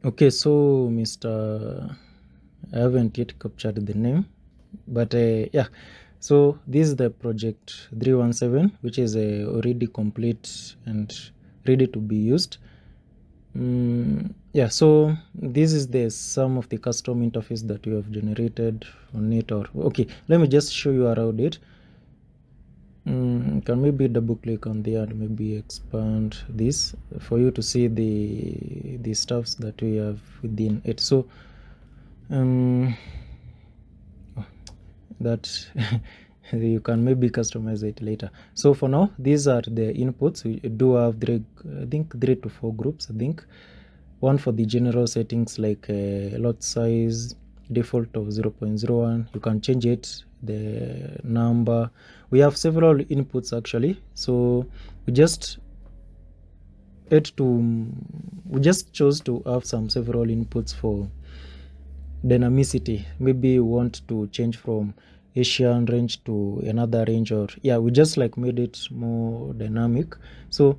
Okay, so Mr. I haven't yet captured the name, but yeah. So this is the project 317, which is already complete and ready to be used. Yeah, so this is the some of the custom interface that we have generated on it. Or okay, let me just show you around it. Can maybe double click on there and maybe expand this for you to see the stuffs that we have within it. So um that you can maybe customize it later. So for now, these are the inputs. We do have I think 3 to 4 groups. I think one for the general settings like lot size default of 0.01. You can change it, the number. We have several inputs actually. So we just chose to have several inputs for dynamicity. Maybe you want to change from Asian range to another range, or yeah, we just like made it more dynamic. So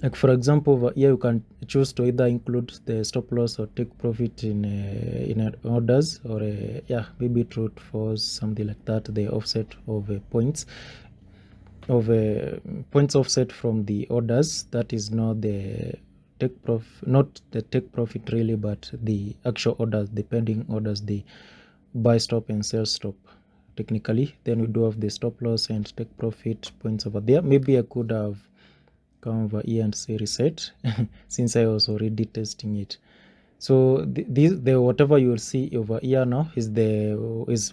like for example, over here you can choose to either include the stop loss or take profit in orders, or yeah, maybe true, false, something like that. The offset of points offset from the orders. That is not the not the take profit really, but the actual orders, the pending orders, the buy stop and sell stop technically. Then we do have the stop loss and take profit points over there. Maybe I could have come over here and say reset since I was already testing it. So the whatever you will see over here now is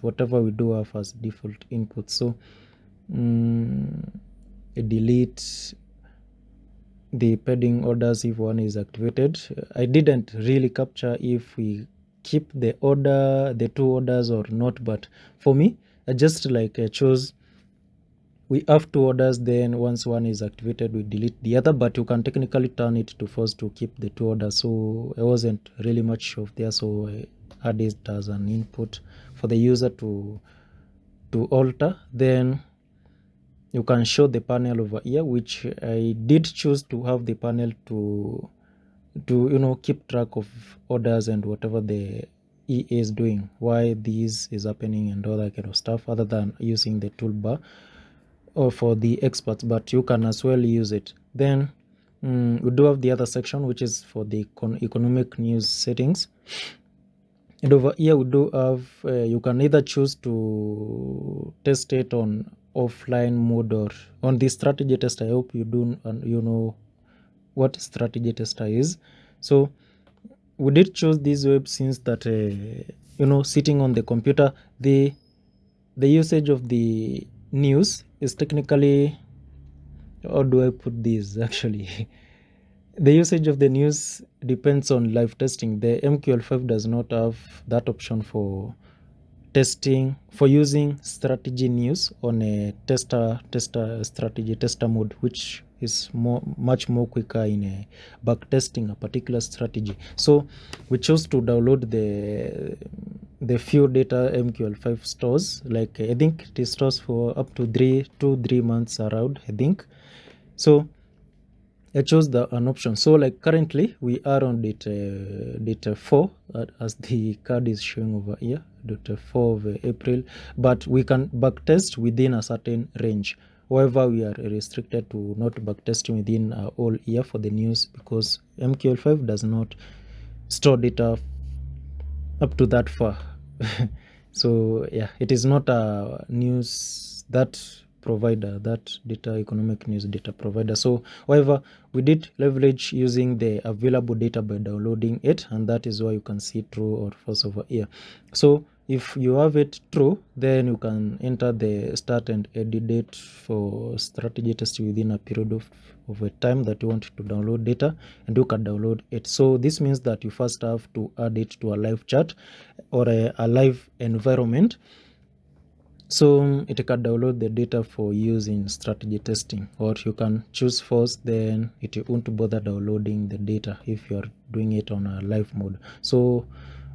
whatever we do have as default input. So delete the pending orders if one is activated. I didn't really capture if we keep the two orders or not, but for me, I just like chose we have 2 orders, then once one is activated we delete the other, but you can technically turn it to force to keep the 2 orders. So I wasn't really much sure of there, so I added it as an input for the user to alter. Then you can show the panel over here, which I did choose to have the panel to keep track of orders and whatever the EA is doing, why this is happening and all that kind of stuff, other than using the toolbar or for the experts, but you can as well use it. Then we do have the other section, which is for the economic news settings. And over here we do have you can either choose to test it on offline mode or on the strategy test. I hope you do you know what strategy tester is. So we did choose this web since that sitting on the computer, the usage of the news is technically, how do I put this actually? The usage of the news depends on live testing. The MQL5 does not have that option for testing, for using strategy news on a strategy tester mode, which is much more quicker in a back testing a particular strategy. So we chose to download the few data MQL5 stores. Like I think it stores for up to 3 months around, I think. So I chose an option. So like currently we are on date 4 as the card is showing over here, date 4 of April, but we can backtest within a certain range. However, we are restricted to not backtesting within a whole year for the news, because MQL5 does not store data up to that far. So yeah, it is not a news that provider, that data economic news data provider. So however, we did leverage using the available data by downloading it, and that is why you can see true or false over here. So if you have it true, then you can enter the start and edit date for strategy test within a period of a time that you want to download data, and you can download it. So this means that you first have to add it to a live chat or a live environment, so it can download the data for use in strategy testing. Or you can choose false, then it won't bother downloading the data if you are doing it on a live mode. So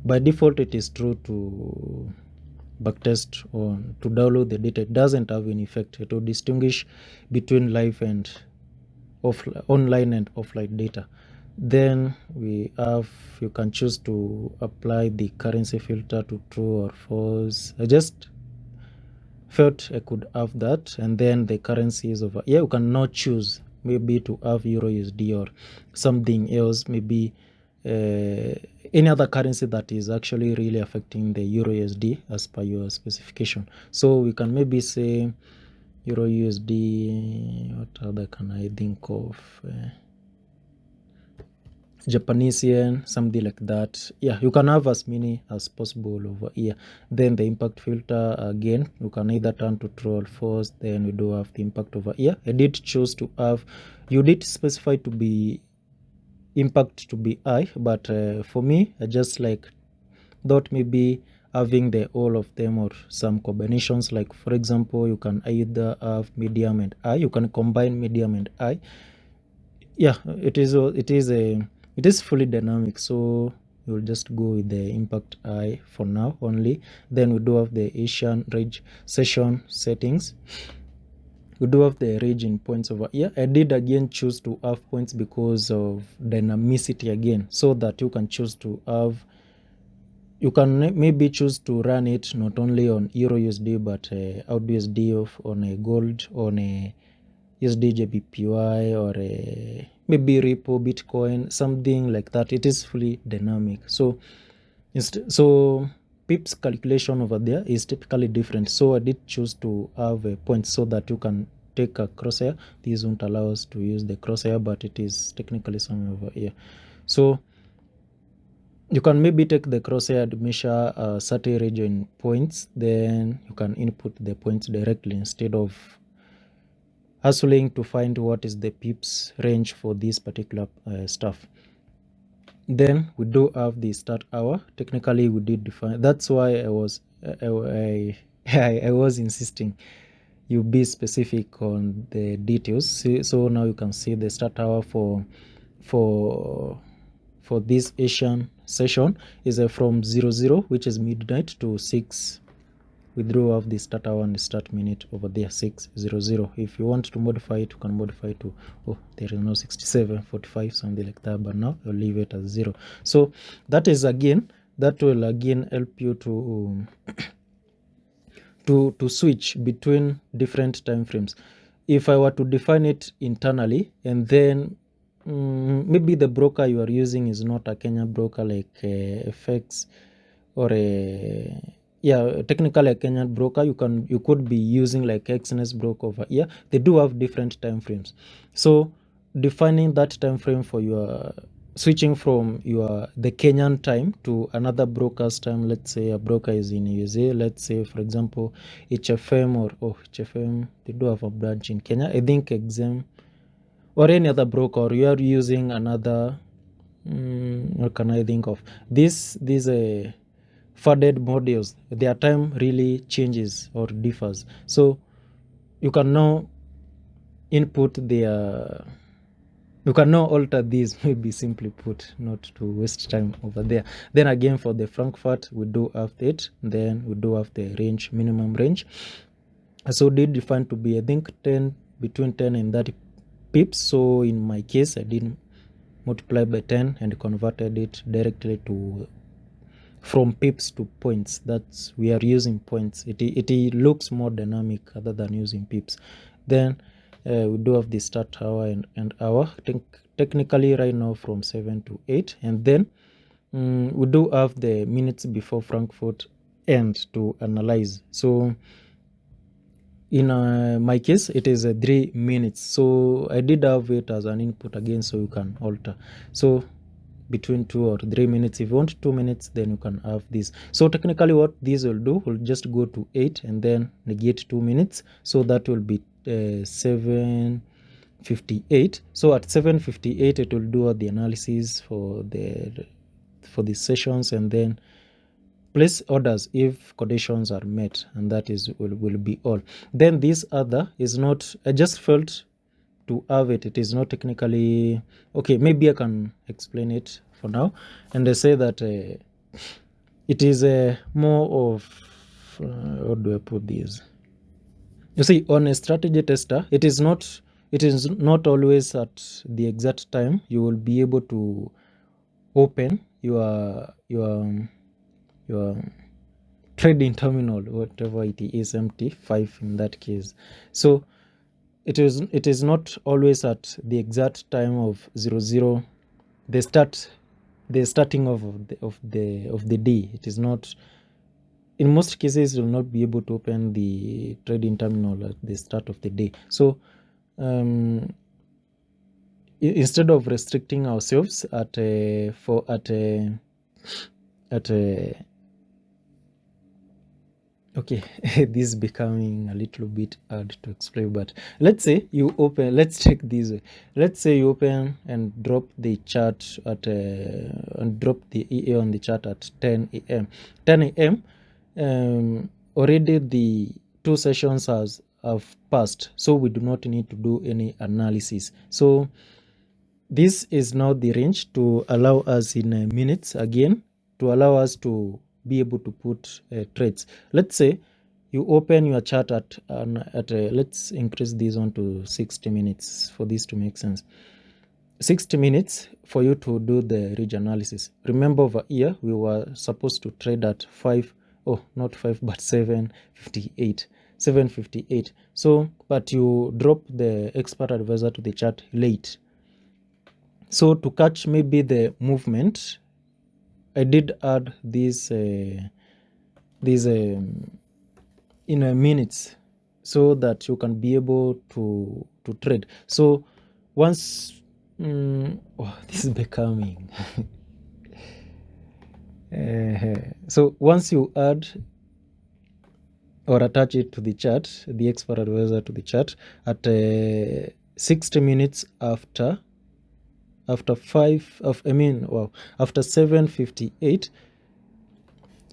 by default it is true to backtest or to download the data. It doesn't have any effect. It will distinguish between live and online and offline data. Then you can choose to apply the currency filter to true or false. I just felt I could have that. And then the currencies over here, you can now choose maybe to have Euro USD or something else, maybe any other currency that is actually really affecting the Euro USD as per your specification. So we can maybe say Euro USD, what other can I think of? Japanese yen, something like that. Yeah, you can have as many as possible over here. Then the impact filter, again, you can either turn to true or false. Then we do have the impact over here. I did choose to have, you did specify to be impact to be high, but for me, I just like thought maybe having the all of them or some combinations. Like for example, you can either have medium and high. You can combine medium and high. Yeah, it is fully dynamic, so we'll just go with the impact eye for now only. Then we do have the Asian range session settings. We do have the range in points over here. I did again choose to have points because of dynamicity again, so that you can choose to have, you can maybe choose to run it not only on Euro USD but AUD USD on a gold, on a USD JPY, or maybe Ripple, Bitcoin, something like that. It is fully dynamic. So pips calculation over there is typically different. So I did choose to have a point so that you can take a crosshair. These won't allow us to use the crosshair, but it is technically somewhere over here. So you can maybe take the crosshair to measure a certain region points, then you can input the points directly instead of hustling to find what is the pips range for this particular stuff. Then we do have the start hour. Technically, we did define. That's why I was I was insisting you be specific on the details. So now you can see the start hour for this Asian session is from 00, which is midnight, to 6. We drew off the start hour and the start minute over there, 6:00. If you want to modify it, you can modify it to, there is no 67:45, something like that, but now I'll leave it as 0. So that will again help you to switch between different time frames. If I were to define it internally, and then maybe the broker you are using is not a Kenya broker like FX or technically a Kenyan broker, you could be using like XNS broker over here. They do have different time frames. So defining that time frame for your switching from the Kenyan time to another broker's time. Let's say a broker is in USA. Let's say, for example, HFM or HFM, they do have a branch in Kenya. I think Exem or any other broker, or you are using another. What can I think of? These faded modules, their time really changes or differs. So you can now input their. You can now alter these, maybe simply put, not to waste time over there. Then again, for the Frankfurt, we do have it. Then we do have the range, minimum range. So did define to be, I think, between 10 and 30 pips. So in my case, I did multiply by 10 and converted it directly to from pips to points. That's, we are using points. It looks more dynamic other than using pips. Then we do have the start hour and hour. Technically right now from 7 to 8. And then we do have the minutes before Frankfurt end to analyze. So in my case, it is 3 minutes. So I did have it as an input again, so you can alter. So between 2 or 3 minutes. If you want 2 minutes, then you can have this. So technically what this will do, will just go to 8 and then negate 2 minutes. So that will be 7:58. So at 7:58, it will do all the analysis for the sessions and then place orders if conditions are met, and that will be all. Then this other is not, I just felt to have it is not technically okay. Maybe I can explain it for now, and they say that it is more of how do I put this? You see, on a strategy tester, it is not it is not always at the exact time you will be able to open your trading terminal, whatever it is, MT5 in that case. So it is not always at the exact time of 00, the starting of the day. It is not, in most cases you will not be able to open the trading terminal at the start of the day. So instead of restricting ourselves at okay, this is becoming a little bit hard to explain, but let's say you open, let's take this way. Let's say you open and drop the chart at and drop the EA on the chart at 10 a.m. 10 a.m. Already the 2 sessions have passed, so we do not need to do any analysis. So this is now the range to allow us in minutes again, to allow us to be able to put trades. Let's say you open your chart at let's increase this on to 60 minutes for this to make sense. 60 minutes for you to do the ridge analysis. Remember, over here we were supposed to trade at 5, oh not 5 but 758. So but you drop the expert advisor to the chart late. So to catch maybe the movement, I did add this in a minutes, so that you can be able to trade. So once this is becoming so once you add or attach it to the chart, the expert advisor to the chart at 60 minutes after 7:58,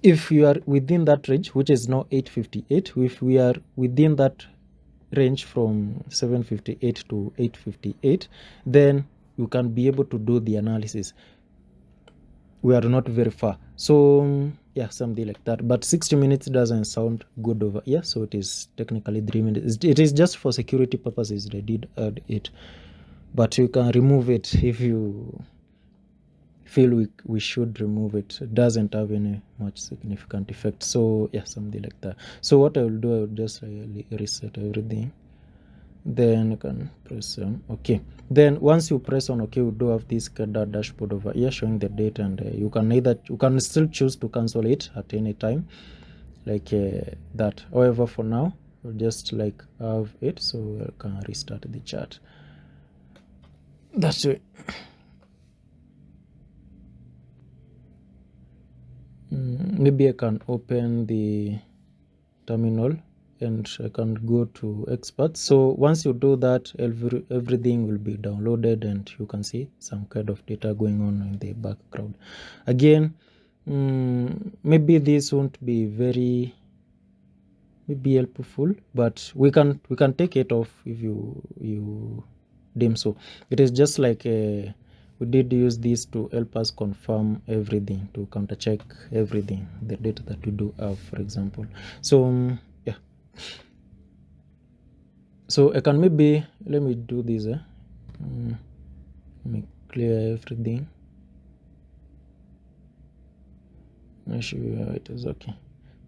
if you are within that range, which is now 8:58, if we are within that range from 7:58 to 8:58, then you can be able to do the analysis. We are not very far, so yeah, something like that. But 60 minutes doesn't sound good over here, so it is technically 3 minutes. It is just for security purposes they did add it, but you can remove it if you feel we should remove it. It doesn't have any much significant effect. So yeah, something like that. So what I will do, I will just reset everything, then you can press on okay. Then once you press on okay, we do have this dashboard over here showing the date, and you can still choose to cancel it at any time, like that. However, for now we'll just like have it, so we can restart the chart. That's it. Maybe I can open the terminal and I can go to experts. So once you do that, everything will be downloaded and you can see some kind of data going on in the background. Again, maybe this won't be very helpful, but we can take it off if you deem so. It is just like we did use this to help us confirm everything, to counter check everything, the data that we do have, for example. So yeah, so I can maybe, let me do this, let me clear everything, make sure it is okay.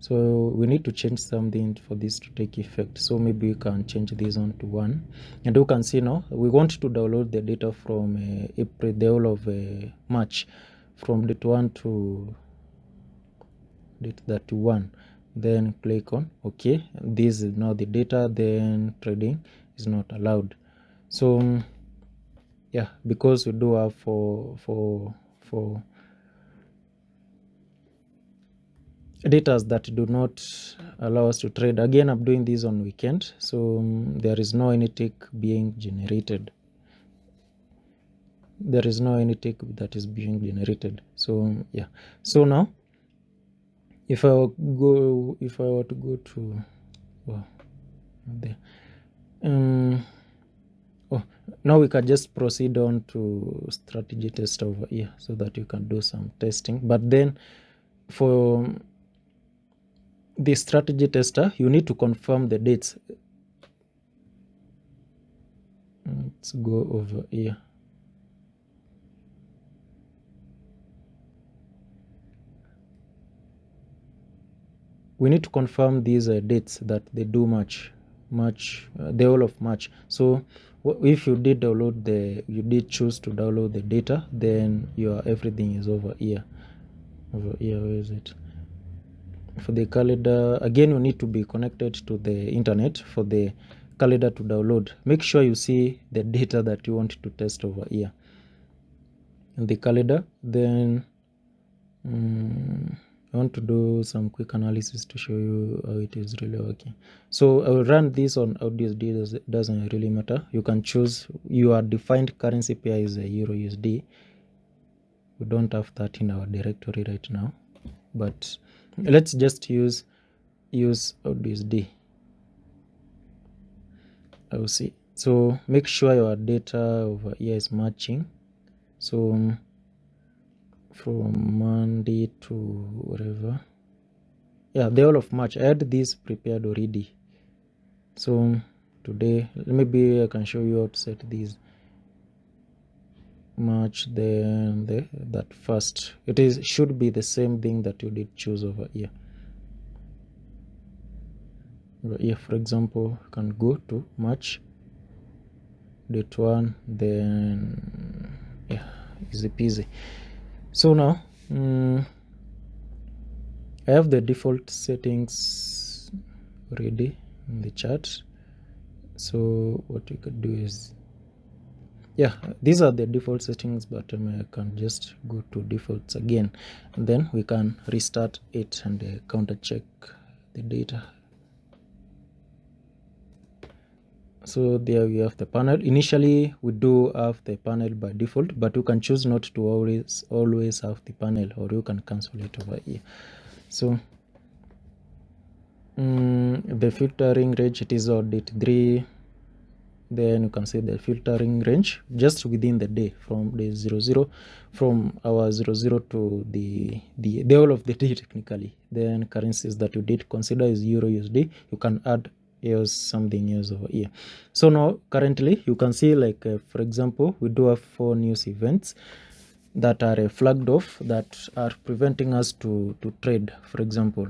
So we need to change something for this to take effect. So maybe we can change this on to 1, and you can see now we want to download the data from April, the whole of March, from date 1 to date 31. Then click on okay. This is now the data. Then trading is not allowed. So yeah, because we do have for data that do not allow us to trade. Again, I'm doing this on weekend, so there is no any tick being generated. There is no any tick that is being generated. So yeah, so now if I were to go to there, now we can just proceed on to strategy test over here, so that you can do some testing. But then for the strategy tester, you need to confirm the dates. Let's go over here. We need to confirm these dates that they do match the whole of March. So if you did choose to download the data, then everything is over here. Where is it? For the calendar, again, you need to be connected to the internet for the calendar to download. Make sure you see the data that you want to test over here in the calendar. Then I want to do some quick analysis to show you how it is really working. So I will run this on USD. Doesn't really matter. You can choose your defined currency pair is a Euro USD. We don't have that in our directory right now, but let's just use USD. I will see. So make sure your data over here is matching. So from Monday to whatever, the whole of March. I had this prepared already. So today, maybe I can show you how to set these. March, then that first. Should be the same thing that you did choose over here. Here, for example, you can go to March, date 1, then easy peasy. So now I have the default settings ready in the chart. So what we could do is, these are the default settings, but I can just go to defaults again, and then we can restart it and counter check the data. So there we have the panel. Initially we do have the panel by default, but you can choose not to always have the panel, or you can cancel it over here. So the filtering range, it is on date 3. Then you can see the filtering range just within the day, from day 00, from our 00 to the whole of the day technically. Then currencies that you did consider is Euro USD. You can add something else over here. So now currently you can see, like for example, we do have 4 news events that are flagged off, that are preventing us to trade, for example.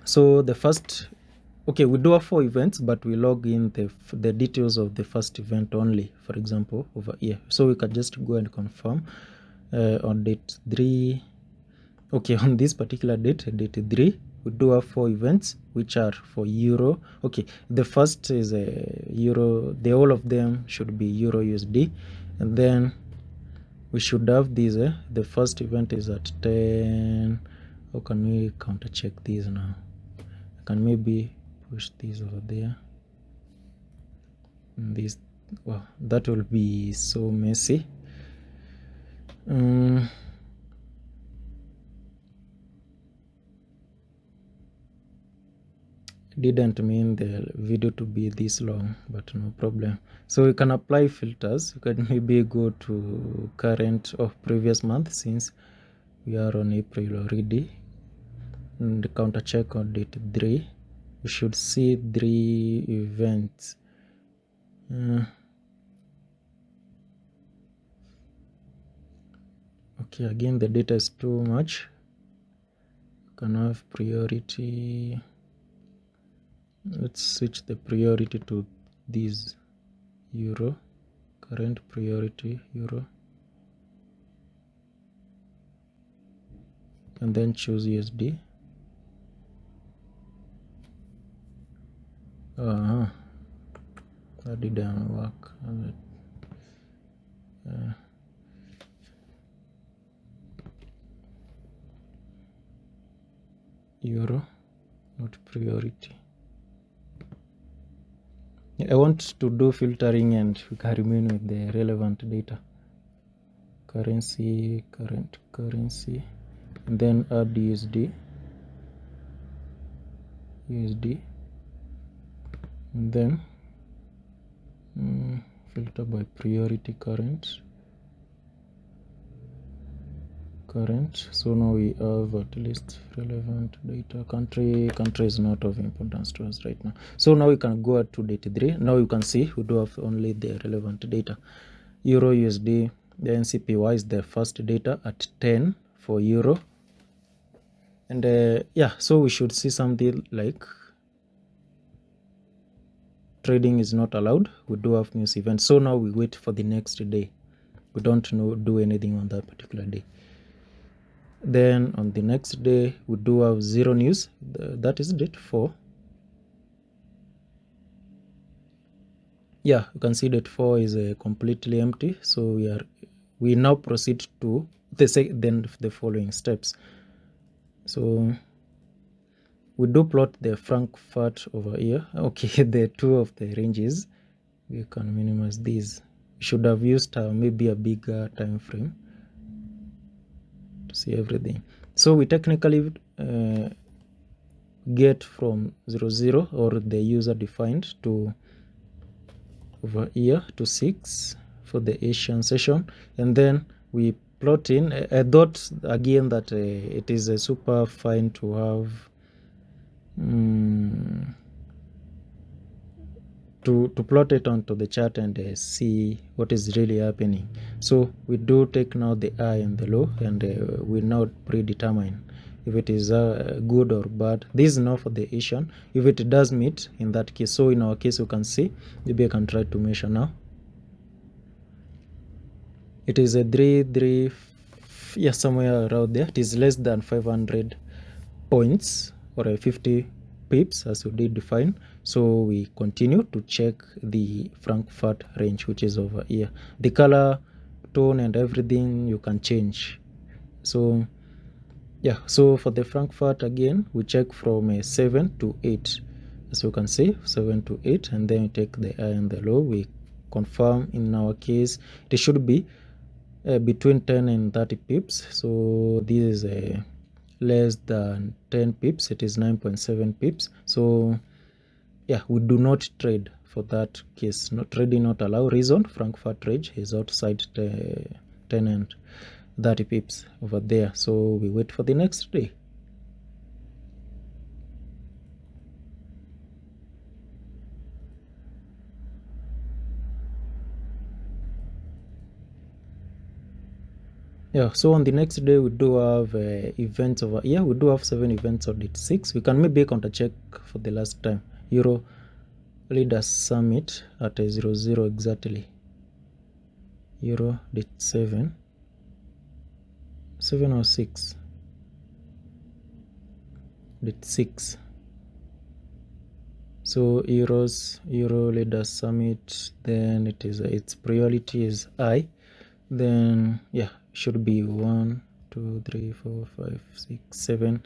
So the first, we do have 4 events, but we log in the details of the first event only, for example, over here. So we can just go and confirm on date 3. On this particular date 3, we do have 4 events which are for Euro. The first is a Euro. The whole of them should be Euro USD, and then we should have these. The first event is at 10. How can we counter check these now? I can maybe push these over there. This, that will be so messy. Didn't mean the video to be this long, but no problem. So you can apply filters. You can maybe go to current or previous month, since we are on April already, and counter check on date 3. You should see 3 events. Again, the data is too much. You can have priority. Let's switch the priority to these Euro, current priority Euro, and then choose USD. That didn't work. Euro, not priority. I want to do filtering, and we can remain with the relevant data. Currency, current currency, and then add USD, and then filter by priority current. current. So now we have at least relevant data. Country is not of importance to us right now. So now we can go to date 3. Now you can see we do have only the relevant data. Euro USD, the NCPY is the first data at 10 for euro. And yeah, so we should see something like trading is not allowed. We do have news events. So now we wait for the next day. We don't do anything on that particular day. Then on the next day, we do have zero news. That is date 4. Yeah, you can see date 4 is completely empty. So we now proceed to the following steps. So we do plot the Frankfurt over here. Okay, the two of the ranges. We can minimize these. We should have used maybe a bigger time frame to see everything. So we technically get from 00 or the user defined to over here to 6 for the Asian session, and then we plot in. I thought again that it is super fine to have to plot it onto the chart and see what is really happening. So we do take now the high and the low, and we now predetermine if it is good or bad. This is now for the Asian. If it does meet in that case, so in our case you can see, maybe I can try to measure now. It is a 3 yeah, somewhere around there. It is less than 500 points or 50 pips as we did define. So we continue to check the Frankfurt range, which is over here. The color, tone and everything you can change. So yeah, so for the Frankfurt again, we check from 7 to 8. As you can see, 7 to 8, and then we take the high and the low. We confirm in our case it should be between 10 and 30 pips. So this is less than 10 pips. It is 9.7 pips. So yeah, we do not trade for that case. No trading not allowed. Reason, Frankfurt range is outside 10 and 30 pips over there. So we wait for the next day. Yeah, so on the next day we do have events over here. We do have 7 events on date 6. We can maybe counter check for the last time. Euro Leaders Summit at 00 exactly. Euro date 7 or 6. Date 6. So Euro Leaders Summit, then it is its priority is I. Then yeah, should be 1, 2, 3, 4, 5, 6, 7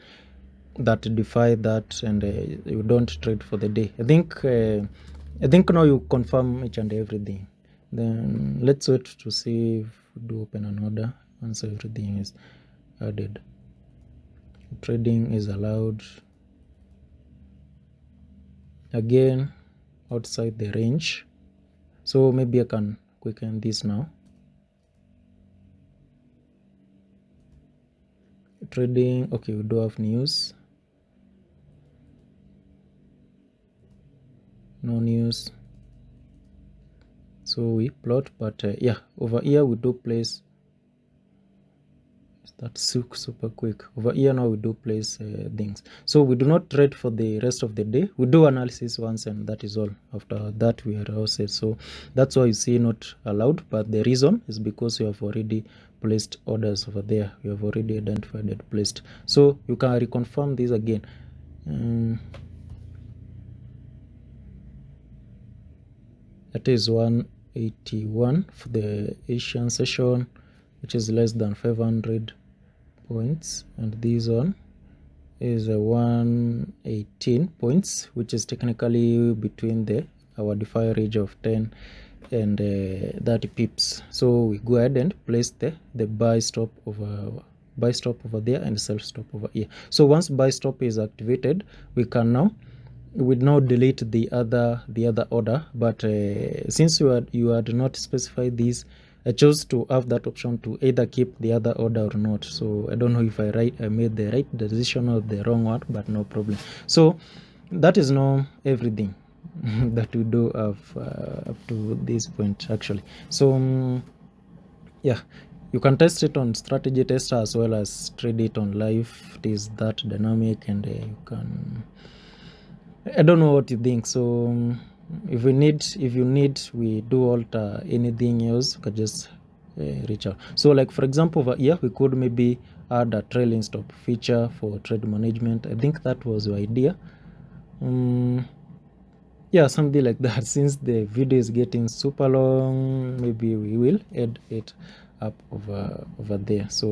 that defy that, and you don't trade for the day. I think now you confirm each and everything. Then let's wait to see if we do open an order once everything is added. Trading is allowed again outside the range. So maybe I can quicken this now. Trading, okay, we do have news. No news. So we plot, but yeah, over here we do place. That's super quick. Over here now we do place things. So we do not trade for the rest of the day. We do analysis once, and that is all. After that we are all set. So that's why you see not allowed, but the reason is because you have already placed orders over there. You have already identified and placed. So you can reconfirm this again. That is 181 for the Asian session, which is less than 500 points, and this one is 118 points, which is technically between our defy range of 10 and 30 pips. So we go ahead and place the buy stop over there and sell stop over here. So once buy stop is activated, we now delete the other order, but since you had not specified this I chose to have that option to either keep the other order or not. So I don't know if I made the right decision or the wrong one, but no problem. So that is not everything that we do have up to this point actually. So yeah, you can test it on strategy tester as well as trade it on live. It is that dynamic, and you can, I don't know what you think. So if you need we do alter anything else, you can just reach out. So like for example over here we could maybe add a trailing stop feature for trade management. I think that was your idea. Yeah, something like that. Since the video is getting super long, maybe we will add it up over there. So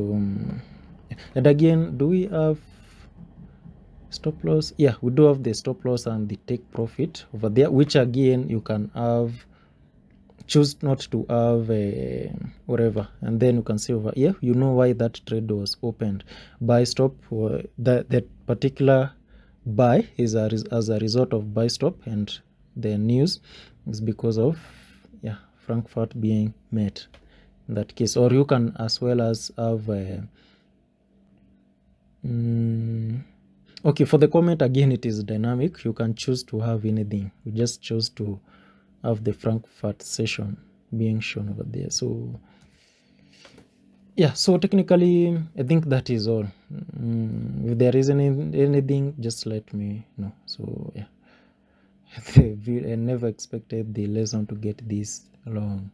and again, do we have stop loss? Yeah, we do have the stop loss and the take profit over there, which again you can have, choose not to have whatever, and then you can see over here, you know why that trade was opened. Buy stop, that particular buy is as a result of buy stop, and the news is because of Frankfurt being met in that case. Or you can as well as have okay, for the comment again, it is dynamic. You can choose to have anything. We just chose to have the Frankfurt session being shown over there. So yeah, so technically I think that is all. If there is anything, just let me know. So yeah, I never expected the lesson to get this long.